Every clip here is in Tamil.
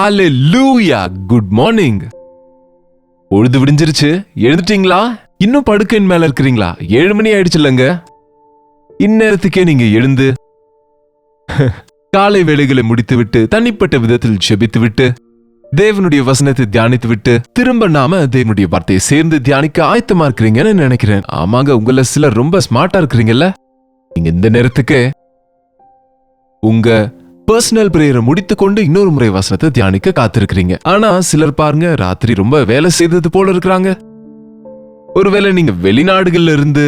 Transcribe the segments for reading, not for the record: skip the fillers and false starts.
ஹalleluya குட் மார்னிங். பொழுது விடிஞ்சிருச்சு. எழுந்துட்டீங்களா? இன்னும் படுக்கையின் மேல இருக்கிறீங்களா? 7 மணி ஆயிடுச்சுல்லங்க. இந்நேரத்துக்கே நீங்க எழுந்து காலை வேளைகளை முடித்து விட்டு தனிப்பட்ட விதத்தில் ஜெபித்து விட்டு தேவனுடைய வசனத்தை தியானித்து விட்டு திரும்ப நாம தேவனுடைய வார்த்தையை சேர்ந்து தியானிக்க ஆயத்தமா இருக்கிறீங்கன்னு நினைக்கிறேன். ஆமாங்க, உங்கள சிலர் ரொம்ப ஸ்மார்ட்டா இருக்கிறீங்கல்ல. நீங்க இந்த நேரத்துக்கு உங்க பர்சனல் பிரேயரை முடித்து கொண்டு இன்னொரு முறை வசனத்தை தியானிக்க காத்திருக்கிறீங்க. ஆனா சிலர் பாருங்க, ராத்திரி ரொம்ப வேலை செய்தது போல இருக்கிறாங்க. ஒருவேளை நீங்க வெளிநாடுகள்ல இருந்து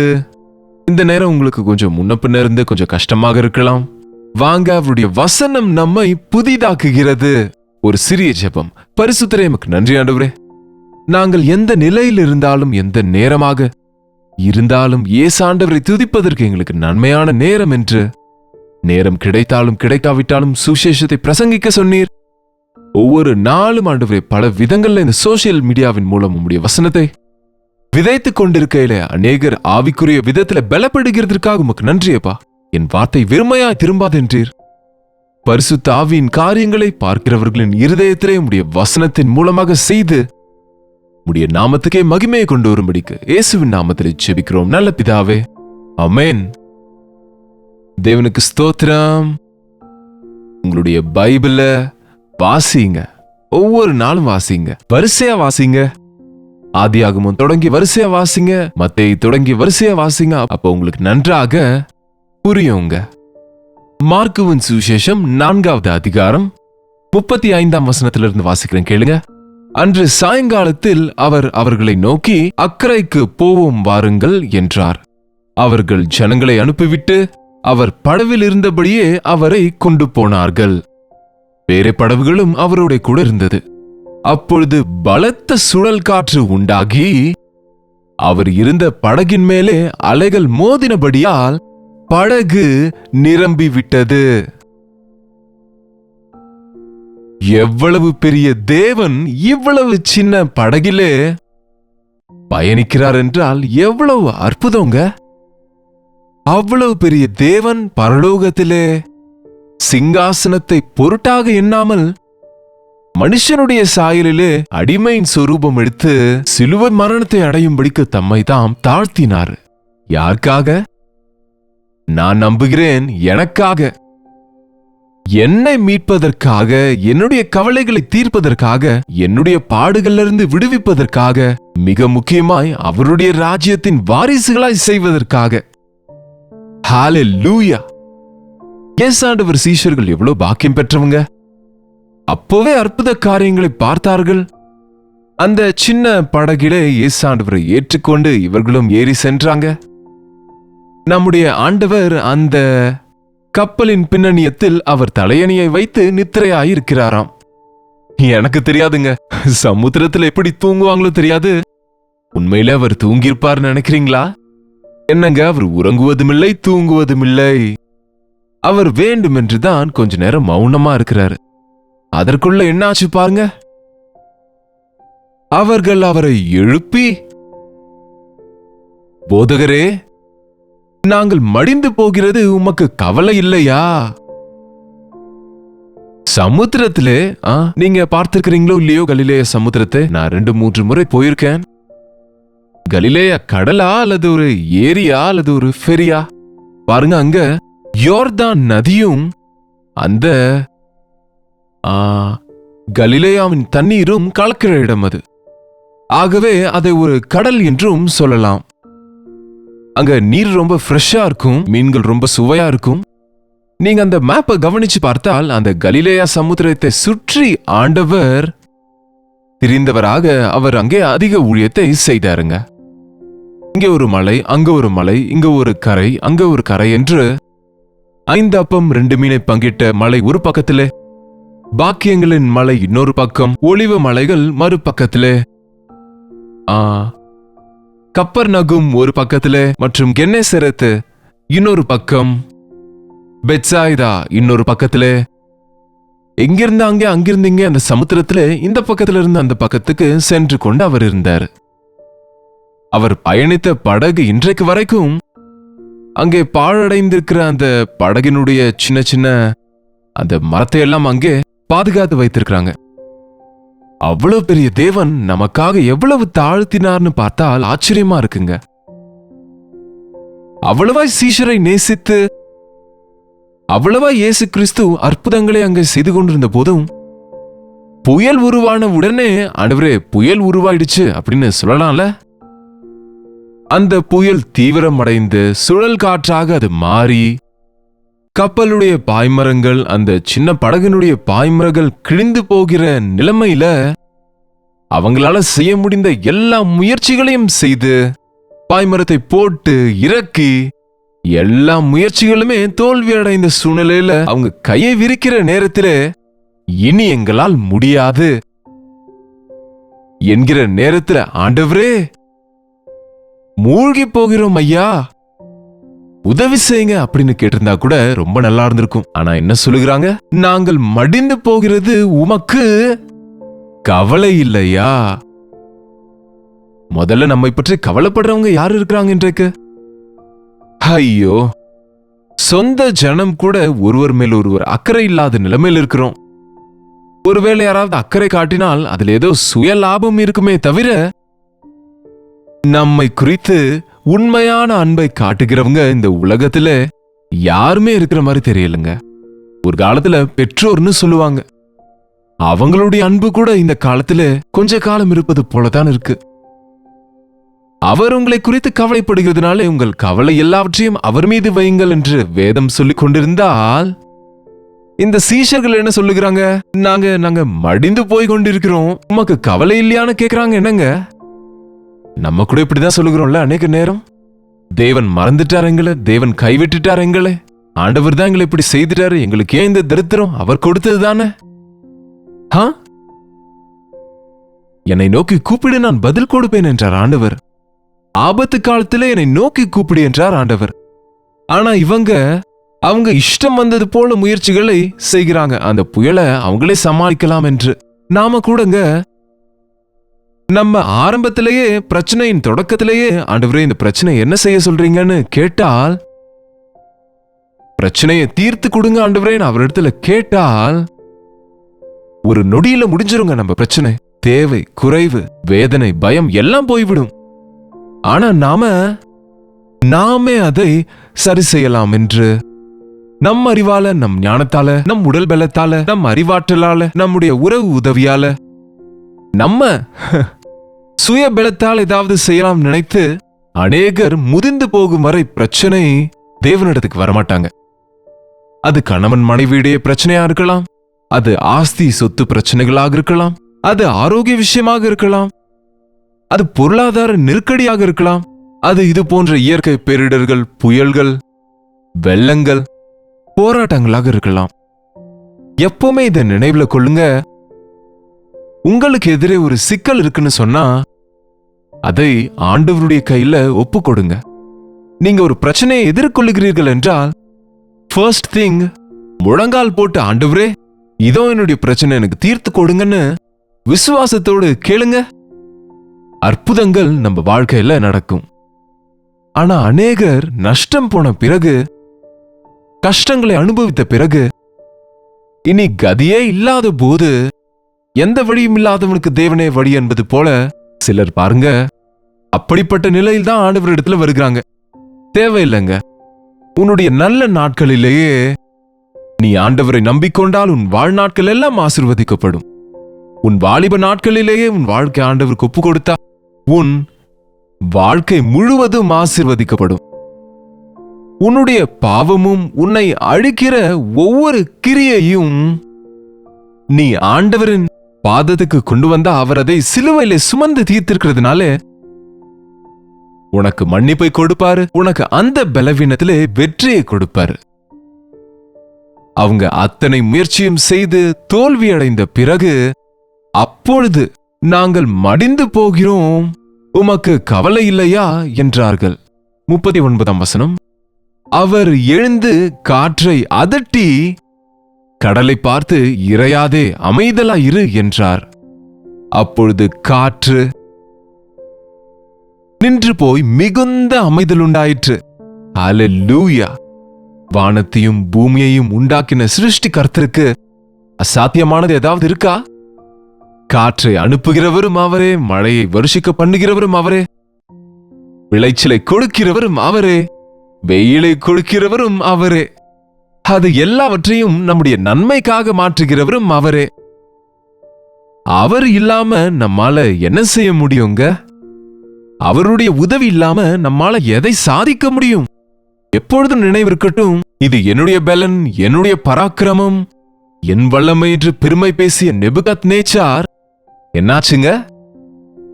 இந்த நேரம் உங்களுக்கு கொஞ்சம் முன்ன பின்ன இருந்து கொஞ்சம் கஷ்டமாக இருக்கலாம். வாங்க, அவருடைய வசனம் நம்மை புதிதாக்குகிறது. ஒரு சிறிய ஜெபம். பரிசுத்தரே, எமக்கு நன்றி ஆண்டவரே. நாங்கள் எந்த நிலையில் இருந்தாலும் எந்த நேரமாக இருந்தாலும் ஏசாண்டவரை துதிப்பதற்கு எங்களுக்கு நன்மையான நேரம் என்று, நேரம் கிடைத்தாலும் கிடைக்காவிட்டாலும் சுசேஷத்தை பிரசங்கிக்க சொன்னீர். ஒவ்வொரு நாளும் ஆண்டவரே பல விதங்கள்ல இந்த சோசியல் மீடியாவின் மூலம் உம்முடைய வசனத்தை விதைத்துக் கொண்டிருக்கையில அநேகர் ஆவிக்குரிய விதத்துல பலப்படுகிறதற்காக உமக்கு நன்றியப்பா. என் வார்த்தை வெறுமையாய் திரும்பாதென்றீர். பரிசுத்த ஆவியின் காரியங்களை பார்க்கிறவர்களின் இருதயத்திலே உம்முடைய வசனத்தின் மூலமாக செய்து உம்முடைய நாமத்துக்கே மகிமையை கொண்டு வரும்படிக்கு இயேசுவின் நாமத்திலே ஜெபிக்கிறோம் நல்ல பிதாவே, ஆமென். தேவனுக்கு ஸ்தோத்திரம். உங்களுடைய பைபிள வாசிங்க. ஒவ்வொரு நாளும் வாசிங்க. வரிசையா வாசிங்க. ஆதியாகமம் தொடங்கி வரிசையா வாசிங்க. மத்தேயு தொடங்கி வரிசையா வாசிங்க. அப்ப உங்களுக்கு நன்றாக புரியுங்க. மார்க்குவின் சுவிசேஷம் 4வது அதிகாரம் 35ஆம் வசனத்திலிருந்து வாசிக்கிறேன், கேளுங்க. அன்று சாயங்காலத்தில் அவர் அவர்களை நோக்கி, அக்கரைக்கு போவோம் வாருங்கள் என்றார். அவர்கள் ஜனங்களை அனுப்பிவிட்டு அவர் படவில் இருந்தபடியே அவரை கொண்டு போனார்கள். வேற படவுகளும் அவரோட கூட இருந்தது. அப்பொழுது பலத்த சுழல் காற்று உண்டாகி அவர் இருந்த படகின் மேலே அலைகள் மோதினபடியால் படகு நிரம்பி விட்டது. எவ்வளவு பெரிய தேவன் இவ்வளவு சின்ன படகிலே பயணிக்கிறார் என்றால் எவ்வளவு அற்புதங்க. அவ்வளவு பெரிய தேவன் பரலோகத்திலே சிங்காசனத்தை பொருட்டாக எண்ணாமல் மனுஷனுடைய சாயலிலே அடிமையின் சொரூபம் எடுத்து சிலுவை மரணத்தை அடையும்படிக்கு தம்மை தாம் தாழ்த்தினார். யாருக்காக? நான் நம்புகிறேன், எனக்காக, என்னை மீட்பதற்காக, என்னுடைய கவலைகளை தீர்ப்பதற்காக, என்னுடைய பாடுகளிலிருந்து விடுவிப்பதற்காக, மிக முக்கியமாய் அவருடைய ராஜ்யத்தின் வாரிசுகளாய் செய்வதற்காக. ஹalleluya. இயேசுவின் சீஷர்கள் எவ்வளவு பாக்கியம் பெற்றவங்க. அப்போவே அற்புத காரியங்களை பார்த்தார்கள். அந்த சின்ன படகிலே இயேசுவை ஏற்றுக்கொண்டு இவர்களும் ஏறி சென்றாங்க. நம்முடைய ஆண்டவர் அந்த கப்பலின் பின்னணியத்தில் அவர் தலையணியை வைத்து நித்திரையாயிருக்கிறாராம். எனக்கு தெரியாதுங்க, சமுத்திரத்தில் எப்படி தூங்குவாங்களோ தெரியாது. உண்மையில அவர் தூங்கியிருப்பார் நினைக்கிறீங்களா? என்னங்க, அவர் உறங்குவதுமில்லை, தூங்குவதுமில்லை. அவர் வேண்டுமென்றுதான் கொஞ்ச நேரம் மௌனமா இருக்கிறாரு. அதற்குள்ள என்னாச்சு பாருங்க. அவர்கள் அவரை எழுப்பி, போதகரே, நாங்கள் மடிந்து போகிறது உமக்கு கவலை இல்லையா? சமுத்திரத்திலே நீங்க பார்த்திருக்கிறீங்களோ இல்லையோ கலிலேய சமுத்திரத்தை? நான் 2-3 முறை போயிருக்கேன். கலிலேய கடலா அல்லது ஒரு ஏரியா அல்லது ஒரு ஃபெரியா? பாருங்க, அங்க யோர்தான் நதியும் அந்த கலிலேயாவின் தண்ணீரும் கலக்கிற இடம் அது. ஆகவே அதை ஒரு கடல் என்றும் சொல்லலாம். அங்க நீர் ரொம்ப ஃப்ரெஷ்ஷா இருக்கும், மீன்கள் ரொம்ப சுவையா இருக்கும். நீங்க அந்த மேப்பை கவனிச்சு பார்த்தால் அந்த கலிலேயா சமுத்திரத்தை சுற்றி ஆண்டவர் திரிந்தவராக அவர் அங்கே அதிக ஊழியத்தை செய்தாருங்க. இங்க ஒரு மலை, அங்க ஒரு மலை, இங்க ஒரு கரை, அங்க ஒரு கரை என்று 5 அப்பம் 2 மீனை பங்கிட்ட மலை ஒரு பக்கத்திலே, பாக்கியங்களின் மலை இன்னொரு பக்கம், ஒளிவ மலைகள் மறுபக்கத்திலே, கப்பர்நகும் ஒரு பக்கத்திலே மற்றும் கென்னேசரத்து இன்னொரு பக்கம், பெத்சாயிதா இன்னொரு பக்கத்திலே. எங்கிருந்து அங்கே, அங்கிருந்து இங்கே அந்த சமுத்திரத்திலே இந்த பக்கத்துல இருந்து அந்த பக்கத்துக்கு சென்று கொண்டு அவர் இருந்தார். அவர் பயணித்த படகு இன்றைக்கு வரைக்கும் அங்கே பாழடைந்திருக்கிற அந்த படகினுடைய சின்ன சின்ன அந்த மரத்தை எல்லாம் அங்கே பாதுகாத்து வைத்திருக்கிறாங்க. அவ்வளவு பெரிய தேவன் நமக்காக எவ்வளவு தாழ்த்தினார்னு பார்த்தால் ஆச்சரியமா இருக்குங்க. அவ்வளவாய் சீஷரை நேசித்து அவ்வளவாய் இயேசு கிறிஸ்து அற்புதங்களை அங்கே செய்து கொண்டிருந்த போதும் புயல் உருவான உடனே ஆண்டவரே புயல் உருவாயிடுச்சு அப்படின்னு சொல்லலாம்ல. அந்த புயல் தீவிரம் அடைந்து சுழல் காற்றாக அது மாறி கப்பலுடைய பாய்மரங்கள், அந்த சின்ன படகினுடைய பாய்மரங்கள் கிழிந்து போகிற நிலைமையில அவங்களால செய்ய முடிந்த எல்லா முயற்சிகளையும் செய்து பாய்மரத்தை போட்டு இறக்கி எல்லா முயற்சிகளுமே தோல்வி அடைந்த சூழ்நிலையில அவங்க கையை விரிக்கிற நேரத்தில் இனி எங்களால் முடியாது என்கிற நேரத்தில் ஆண்டவரே மூழ்கி போகிறோம் ஐயா, உதவி செய்யுங்க அப்படின்னு கேட்டிருந்தா கூட ரொம்ப நல்லா இருந்திருக்கும். ஆனா என்ன சொல்லுகிறாங்க? நாங்கள் மடிந்து போகிறது உமக்கு கவலை இல்லையா? முதல்ல நம்மை பற்றி கவலைப்படுறவங்க யாரு இருக்கிறாங்க இன்றைக்கு? ஐயோ, சொந்த ஜனம் கூட ஒருவர் மேல் ஒருவர் அக்கறை இல்லாத நிலைமையில் இருக்கிறோம். ஒருவேளை யாராவது அக்கறை காட்டினால் அதுல ஏதோ சுய லாபம் இருக்குமே தவிர நம்மை குறித்து உண்மையான அன்பை காட்டுகிறவங்க இந்த உலகத்துல யாருமே இருக்கிற மாதிரி தெரியலங்க. ஒரு காலத்துல பெற்றோர்னு சொல்லுவாங்க, அவங்களுடைய அன்பு கூட இந்த காலத்துல கொஞ்ச காலம் இருப்பது போலதான் இருக்கு. அவர் உங்களை குறித்து கவலைப்படுகிறதுனால உங்கள் கவலை எல்லாவற்றையும் அவர் மீது வையுங்கள் என்று வேதம் சொல்லிக் கொண்டிருந்தால், இந்த சீஷர்கள் என்ன சொல்லுகிறாங்க? நாங்க மடிந்து போய் கொண்டிருக்கிறோம், உமக்கு கவலை இல்லையான்னு கேக்குறாங்க. என்னங்க, நம்ம கூட இப்படிதான் சொல்லுகிறோம்ல அநேக நேரம். தேவன் மறந்துட்டார் எங்களை, தேவன் கைவிட்டுட்டார் எங்களை, ஆண்டவர் தான் எங்களை இப்படி செய்துட்டாரு, எங்களுக்கு ஏன் இந்த தரித்திரம்? அவர் கொடுத்தது தானே. என்னை நோக்கி கூப்பிடு, நான் பதில் கொடுப்பேன் என்றார் ஆண்டவர். ஆபத்து காலத்திலே என்னை நோக்கி கூப்பிடு என்றார் ஆண்டவர். ஆனா அவங்க இஷ்டம் வந்தது போல முயற்சிகளை செய்கிறாங்க, அந்த புயலை அவங்களே சமாளிக்கலாம் என்று. நாம கூடங்க நம்ம ஆரம்பத்திலேயே பிரச்சனையின் தொடக்கத்திலேயே ஆண்டவரே இந்த பிரச்சனை என்ன செய்ய சொல்றீங்கன்னு கேட்டால், பிரச்சனையை தீர்த்து கொடுங்க ஆண்டவரே அவரிடத்துல கேட்டால் ஒரு நொடியில முடிஞ்சிருங்க நம்ம பிரச்சனை. தேவை, குறைவு, வேதனை, பயம் எல்லாம் போய்விடும். ஆனா நாமே அதை சரி செய்யலாம் என்று நம் அறிவால, நம் ஞானத்தால, நம் உடல் பலத்தால, நம் அறிவாற்றலால, நம்முடைய உறவு உதவியால, நம்ம சுய பலத்தால் ஏதாவது செய்யலாம் நினைத்து அநேகர் முதிர்ந்து போகும் வரை பிரச்சனை தேவனிடத்துக்கு வரமாட்டாங்க. அது கணவன் மனைவியுடைய பிரச்சனையா இருக்கலாம், அது ஆஸ்தி சொத்து பிரச்சனைகளாக இருக்கலாம், அது ஆரோக்கிய விஷயமாக இருக்கலாம், அது பொருளாதார நெருக்கடியாக இருக்கலாம், அது இது போன்ற இயற்கை பேரிடர்கள், புயல்கள், வெள்ளங்கள், போராட்டங்களாக இருக்கலாம். எப்பவுமே இதை நினைவுல கொள்ளுங்க. உங்களுக்கு எதிரே ஒரு சிக்கல் இருக்குன்னு சொன்னா அதை ஆண்டவருடைய கையில ஒப்பு கொடுங்க. நீங்க ஒரு பிரச்சனையை எதிர்கொள்ளுகிறீர்கள் என்றால் ஃபர்ஸ்ட் திங், முழங்கால் போட்டு ஆண்டவரே இதோ என்னுடைய பிரச்சனை எனக்கு தீர்த்து கொடுங்கன்னு விசுவாசத்தோடு கேளுங்க. அற்புதங்கள் நம்ம வாழ்க்கையில நடக்கும். ஆனா அநேகர் நஷ்டம் போன பிறகு, கஷ்டங்களை அனுபவித்த பிறகு, இனி கதியே இல்லாத போது எந்த வழியும் இல்லாதவனுக்கு தேவனே வழி என்பது போல சிலர் பாருங்க, அப்படிப்பட்ட நிலையில் தான் ஆண்டவர் இடத்துல வருகிறாங்க. தேவையில்லைங்க. உன்னுடைய நல்ல நாட்களிலேயே நீ ஆண்டவரை நம்பிக்கொண்டால் உன் வாழ்நாட்கள் எல்லாம் ஆசீர்வதிக்கப்படும். உன் வாலிப நாட்களிலேயே உன் வாழ்க்கை ஆண்டவருக்கு ஒப்பு கொடுத்தா உன் வாழ்க்கை முழுவதும் ஆசீர்வதிக்கப்படும். உன்னுடைய பாவமும் உன்னை அழிக்கிற ஒவ்வொரு கிரியையும் நீ ஆண்டவரின் பாதத்துக்கு கொண்டு வந்தா அவர் அதை சிலுவையில சுமந்து தீர்த்திருக்கிறதுனால உனக்கு மன்னிப்பை கொடுப்பாரு, உனக்கு அந்த பலவீனத்திலே வெற்றியை கொடுப்பாரு. அவங்க அத்தனை முயற்சியும் செய்து தோல்வி அடைந்த பிறகு அப்பொழுது நாங்கள் மடிந்து போகிறோம், உமக்கு கவலை இல்லையா என்றார்கள். 39ஆம் வசனம். அவர் எழுந்து காற்றை அதட்டி கடலை பார்த்து இறையாதே அமைதலா இரு என்றார். அப்பொழுது காற்று நின்று போய் மிகுந்த அமைதல் உண்டாயிற்று. ஹல்லேலூயா. வானத்தையும் பூமியையும் உண்டாக்கின சிருஷ்டி கர்த்தருக்கு அசாத்தியமானது ஏதாவது இருக்கா? காற்றை அனுப்புகிறவரும் அவரே, மழையை வருஷிக்க பண்ணுகிறவரும் அவரே, விளைச்சலை கொடுக்கிறவரும் அவரே, வெயிலை கொடுக்கிறவரும் அவரே, அது எல்லாவற்றையும் நம்முடைய நன்மைக்காக மாற்றுகிறவரும் அவரே. அவர் இல்லாம நம்மால என்ன செய்ய முடியுங்க? அவருடைய உதவி இல்லாம நம்மால எதை சாதிக்க முடியும்? எப்பொழுதும் நினைவிருக்கட்டும், இது என்னுடைய பலன், என்னுடைய பராக்கிரமம், என் வல்லமை என்று பெருமை பேசிய நேபுகாத்நேச்சார் என்னாச்சுங்க?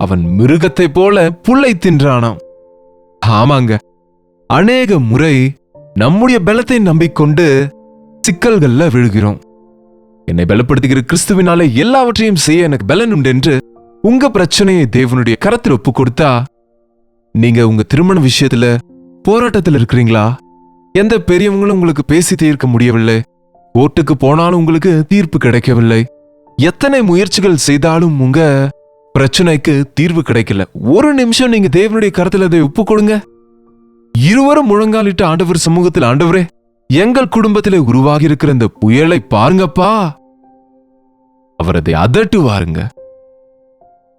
அவன் மிருகத்தை போல புல்லை தின்றானாம். ஆமாங்க, அநேக முறை நம்முடைய பலத்தை நம்பிக்கொண்டு சிக்கல்கள்ல விழுகிறோம். என்னை பலப்படுத்துகிற கிறிஸ்துவினாலே எல்லாவற்றையும் செய்ய எனக்கு பலன் உண்டு என்று உங்க பிரச்சனையை தேவனுடைய கரத்தில் ஒப்பு கொடுத்தா, நீங்க உங்க திருமண விஷயத்துல போராட்டத்தில் இருக்கிறீங்களா? எந்த பெரியவங்களும் உங்களுக்கு பேசி தீர்க்க முடியவில்லை. கோர்ட்டுக்கு போனாலும் உங்களுக்கு தீர்ப்பு கிடைக்கவில்லை. எத்தனை முயற்சிகள் செய்தாலும் உங்க பிரச்சனைக்கு தீர்வு கிடைக்கல. ஒரு நிமிஷம் நீங்க தேவனுடைய கரத்தில் அதை ஒப்பு கொடுங்க. இருவரும் முழங்காலிட்டு ஆண்டவர் சமூகத்தில், ஆண்டவரே, எங்கள் குடும்பத்திலே உருவாகி இருக்கிற இந்த புயலை பாருங்கப்பா. அவர் அதை அதட்டுவாருங்க.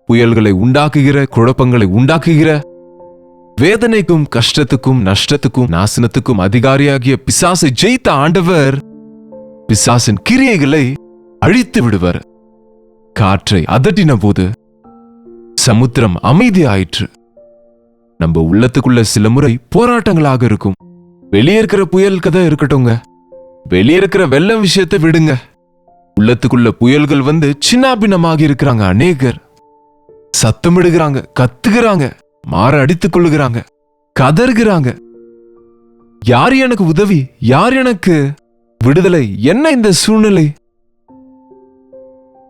புயல்களை உண்டாக்குகிற, குழப்பங்களை உண்டாக்குகிற, வேதனைக்கும் கஷ்டத்துக்கும் நஷ்டத்துக்கும் நாசனத்துக்கும் அதிகாரியாகிய பிசாசை ஜெயித்த ஆண்டவர் பிசாசின் கிரியைகளை அழித்து விடுவார். காற்றை அதட்டின போது சமுத்திரம் அமைதியாயிற்று. நம்ம உள்ளத்துக்குள்ள சில முறை போராட்டங்களாக இருக்கும். வெளியே இருக்கிற புயல் கதை இருக்கட்டும்ங்க, வெளியே இருக்கிற வெள்ளம் விஷயத்தை விடுங்க. உள்ளத்துக்குள்ள புயல்கள் வந்து சின்னாபின்னமாகி இருக்கிறாங்க. அநேகர் சத்தமிடுகிறாங்க, கத்துகிறாங்க, மாற அடித்துக் கொள்ளுகிறாங்க, கதறுகிறாங்க. யார் எனக்கு உதவி? யார் எனக்கு விடுதலை? என்ன இந்த சூழ்நிலை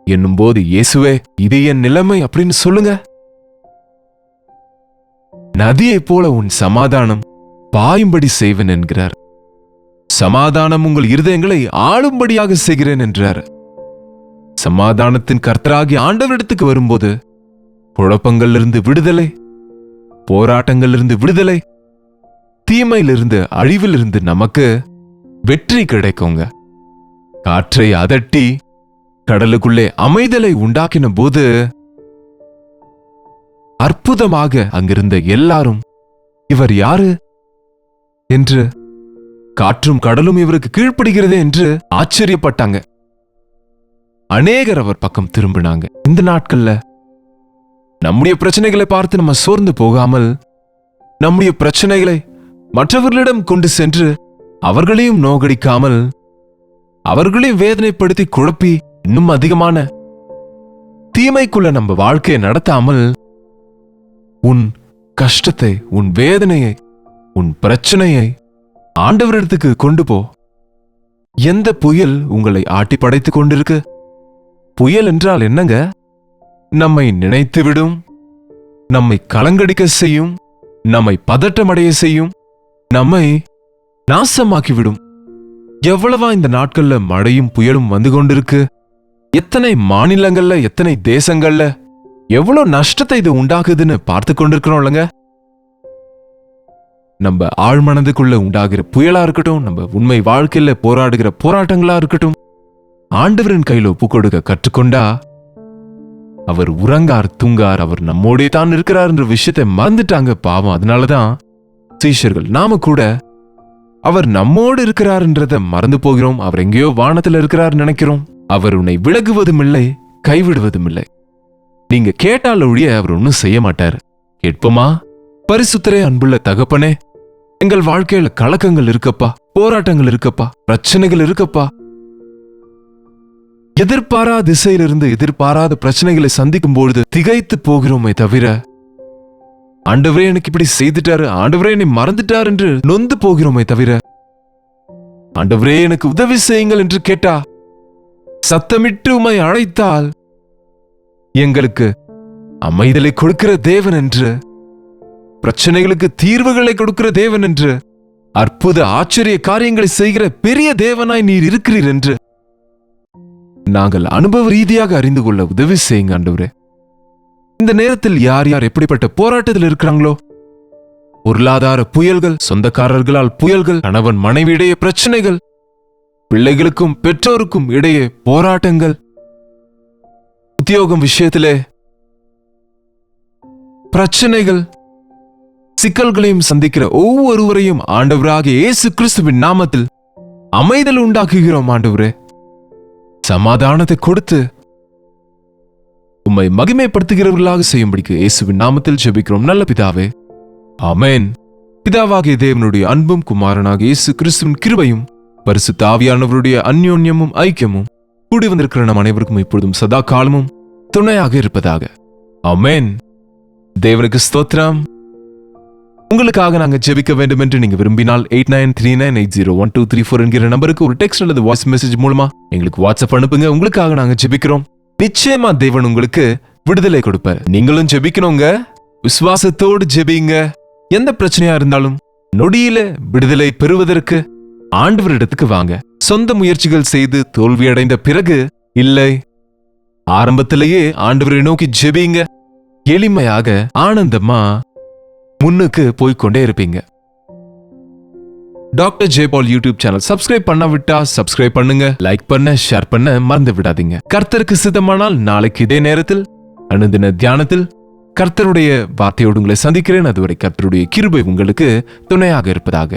என்னும் போது, இயேசுவே, இது என் நிலைமை அப்படின்னு சொல்லுங்க. நதியை போல உன் சமாதானம் பாயும்படி செய்வேன் என்கிறார். சமாதானம் உங்கள் இருதயங்களை ஆளும்படியாக செய்கிறேன் என்றார். சமாதானத்தின் கர்த்தராகி ஆண்டவரிடத்துக்கு வரும்போது குழப்பங்களிலிருந்து விடுதலை, போராட்டங்களிலிருந்து விடுதலை, தீமையிலிருந்து, அழிவிலிருந்து நமக்கு வெற்றி கிடைக்குங்க. காற்றை அதட்டி கடலுக்குள்ளே அமைதலை உண்டாக்கின போது அற்புதமாக அங்கிருந்த எல்லாரும், இவர் யாரு என்று, காற்றும் கடலும் இவருக்கு கீழ்ப்படுகிறதே என்று ஆச்சரியப்பட்டாங்க. அநேகர் அவர் பக்கம் திரும்பினாங்க. இந்த நாட்கள்ல நம்முடைய பிரச்சனைகளை பார்த்து நம்ம சோர்ந்து போகாமல், நம்முடைய பிரச்சனைகளை மற்றவர்களிடம் கொண்டு சென்று அவர்களையும் நோகடிக்காமல், அவர்களையும் வேதனைப்படுத்தி குழப்பி இன்னும் அதிகமான தீமைக்குள்ள நம்ம வாழ்க்கையை நடத்தாமல், உன் கஷ்டத்தை, உன் வேதனையை, உன் பிரச்சனையை ஆண்டவரிடத்துக்கு கொண்டு போ. எந்த புயல் உங்களை ஆட்டி படைத்துக் கொண்டிருக்கு? புயல் என்றால் என்னங்க? நம்மை நினைத்துவிடும், நம்மை கலங்கடிக்க செய்யும், நம்மை பதட்டமடைய செய்யும், நம்மை நாசமாக்கிவிடும். எவ்வளவா இந்த நாட்கள்ல மழையும் புயலும் வந்து கொண்டிருக்கு. எத்தனை மாநிலங்கள்ல, எத்தனை தேசங்கள்ல எவ்வளவு நஷ்டத்தை இது உண்டாக்குதுன்னு பார்த்து கொண்டிருக்கிறோம்லங்க. நம்ம ஆழ்மனதுக்குள்ள உண்டாகிற புயலா இருக்கட்டும், நம்ம உண்மை வாழ்க்கையில போராடுகிற போராட்டங்களா இருக்கட்டும், ஆண்டவரின் கையில ஒப்பு கொடுக்க கற்றுக்கொண்டா, அவர் உறங்கார், தூங்கார், அவர் நம்மோடே தான் இருக்கிறார் என்ற விஷயத்தை மறந்துட்டாங்க பாவம். அதனாலதான் சீஷர்கள் நாம கூட அவர் நம்மோடு இருக்கிறார்ன்றத மறந்து போகிறோம். அவர் எங்கேயோ வானத்துல இருக்கிறார் நினைக்கிறோம். அவர் உன்னை விலகுவதும் இல்லை, கைவிடுவதும் இல்லை. நீங்க கேட்டால் ஒழிய அவர் ஒன்னும் செய்ய மாட்டார். கேட்போமா? பரிசுத்தரே, அன்புள்ள தகப்பனே, எங்கள் வாழ்க்கையில கலக்கங்கள் இருக்கப்பா, போராட்டங்கள் இருக்கப்பா, பிரச்சனைகள் இருக்கப்பா. எதிர்பாராத திசையிலிருந்து எதிர்பாராத பிரச்சனைகளை சந்திக்கும் பொழுது திகைத்து போகிறோமே தவிர, ஆண்டவரே எனக்கு இப்படி செய்துட்டாரு, ஆண்டவரே என்னை மறந்துட்டார் என்று நொந்து போகிறோமே தவிர, ஆண்டவரே எனக்கு உதவி செய்யுங்கள் என்று கேட்டா, சத்தமிட்டு உம்மை அழைத்தால் எங்களுக்கு அமைதலை கொடுக்கிற தேவன் என்று, பிரச்சனைகளுக்கு தீர்வுகளை கொடுக்கிற தேவன் என்று, அற்புத ஆச்சரிய காரியங்களை செய்கிற பெரிய தேவனாய் நீர் இருக்கிறீர் என்று நாங்கள் அனுபவ ரீதியாக அறிந்து கொள்ள உதவி செய்யுங்க ஆண்டவரே. இந்த நேரத்தில் யார் யார் எப்படிப்பட்ட போராட்டத்தில் இருக்கிறாங்களோ, பொருளாதார புயல்கள், சொந்தக்காரர்களால் புயல்கள், கணவன் மனைவி இடையே பிரச்சனைகள், பிள்ளைகளுக்கும் பெற்றோருக்கும் இடையே போராட்டங்கள், உத்தியோகம் விஷயத்திலே பிரச்சனைகள் சிக்கல்களையும் சந்திக்கிற ஒவ்வொருவரையும் ஆண்டவராகிய இயேசு கிறிஸ்துவின் நாமத்தில் அமைதல் உண்டாக்குகிறோம். ஆண்டவரே, சமாதானத்தை கொடுத்து உம்மை மகிமைப்படுத்துகிறவர்களாக செய்யும்படிக்கு இயேசுவின் நாமத்தில் ஜெபிக்கிறோம் நல்ல பிதாவே, ஆமென். பிதாவாகிய தேவனுடைய அன்பும் குமாரனாகிய இயேசு கிறிஸ்துவின் கிருபையும் பரிசுத்த ஆவியானவருடைய அந்யோன்யமும் ஐக்கியமும் கூடி வந்திருக்கிற நம் அனைவருக்கும் இப்பொழுதும் சதா காலமும் துணையாக இருப்பதாக. ஆமென். தேவனுக்கு ஸ்தோத்திரம். உங்களுக்காக நாங்க ஜெபிக்க வேண்டும் என்று நீங்க விரும்பினால் 8939801234 என்கிற நம்பருக்கு ஒரு டெக்ஸ்ட் அல்லது வாய்ஸ் மெசேஜ் மூலமா எங்களுக்கு வாட்ஸ்அப் அனுப்புங்க. உங்களுக்காக நாங்க ஜெபிக்கிறோம். நிச்சயமா தேவன் உங்களுக்கு விடுதலை கொடுப்பார். நீங்களும் ஜெபிக்கணுங்க. விசுவாசத்தோடு ஜெபிங்க. எந்த பிரச்சனையா இருந்தாலும் நொடியில விடுதலை பெறுவதற்கு ஆண்டவரிடத்துக்கு வாங்க. சொந்த முயற்சிகள் செய்து தோல்வியடைந்த பிறகு இல்லை, ஆரம்பத்திலேயே ஆண்டவரை நோக்கி ஜெபிங்க. எளிமையாக ஆனந்தமா முன்னுக்கு போய்கொண்டே இருப்பீங்க. டாக்டர் ஜே பால் யூடியூப் சேனல் சப்ஸ்கிரைப் பண்ணாவிட்டா சப்ஸ்கிரைப் பண்ணுங்க. லைக் பண்ண, ஷேர் பண்ண மறந்து விடாதீங்க. கர்த்தருக்கு சித்தமானால் நாளைக்கு இதே நேரத்தில் அனுதின தியானத்தில் கர்த்தருடைய வார்த்தையோடு உங்களை சந்திக்கிறேன். அதுவரை கர்த்தருடைய கிருபை உங்களுக்கு துணையாக இருப்பதாக.